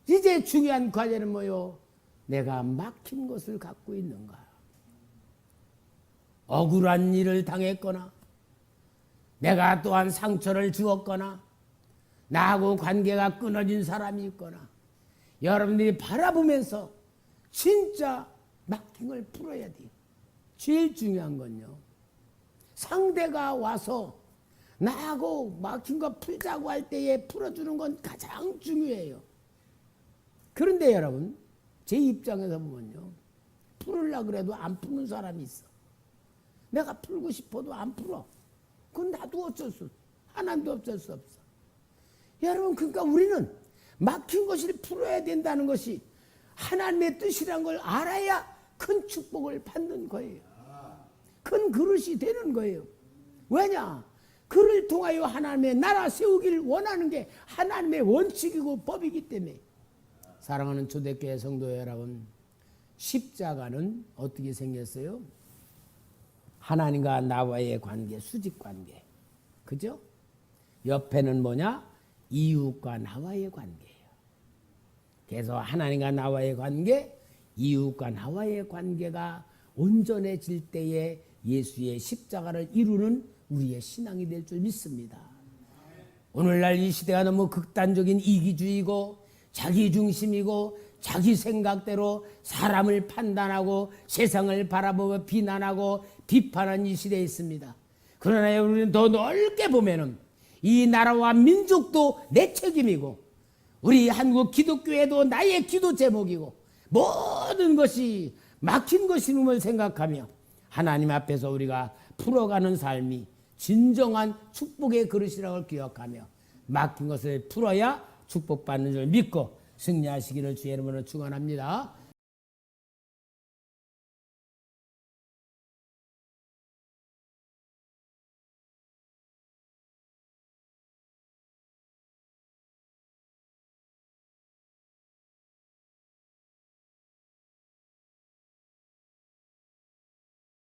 이제 중요한 과제는 뭐요? 내가 막힌 것을 갖고 있는가? 억울한 일을 당했거나 내가 또한 상처를 주었거나 나하고 관계가 끊어진 사람이 있거나 여러분들이 바라보면서 진짜 막힌 걸 풀어야 돼요. 제일 중요한 건요. 상대가 와서 나하고 막힌 거 풀자고 할 때에 풀어주는 건 가장 중요해요. 그런데 여러분 제 입장에서 보면요. 풀으려고 그래도 안 푸는 사람이 있어. 내가 풀고 싶어도 안 풀어. 그건 나도 어쩔 수 없어. 하나님도 어쩔 수 없어. 여러분 그러니까 우리는 막힌 것을 풀어야 된다는 것이 하나님의 뜻이란 걸 알아야 큰 축복을 받는 거예요. 큰 그릇이 되는 거예요. 왜냐? 그를 통하여 하나님의 나라 세우기를 원하는 게 하나님의 원칙이고 법이기 때문에. 사랑하는 초대교회 성도 여러분, 십자가는 어떻게 생겼어요? 하나님과 나와의 관계, 수직관계. 그죠? 옆에는 뭐냐? 이웃과 나와의 관계예요. 그래서 하나님과 나와의 관계, 이웃과 나와의 관계가 온전해질 때에 예수의 십자가를 이루는 우리의 신앙이 될 줄 믿습니다. 오늘날 이 시대가 너무 극단적인 이기주의고 자기중심이고 자기 생각대로 사람을 판단하고 세상을 바라보고 비난하고 비판하는 이 시대에 있습니다. 그러나 우리는 더 넓게 보면은 이 나라와 민족도 내 책임이고 우리 한국 기독교회도 나의 기도 제목이고 모든 것이 막힌 것임을 생각하며 하나님 앞에서 우리가 풀어가는 삶이 진정한 축복의 그릇이라고 기억하며 막힌 것을 풀어야 축복받는 줄 믿고 승리하시기를 주의 이름으로 축원합니다.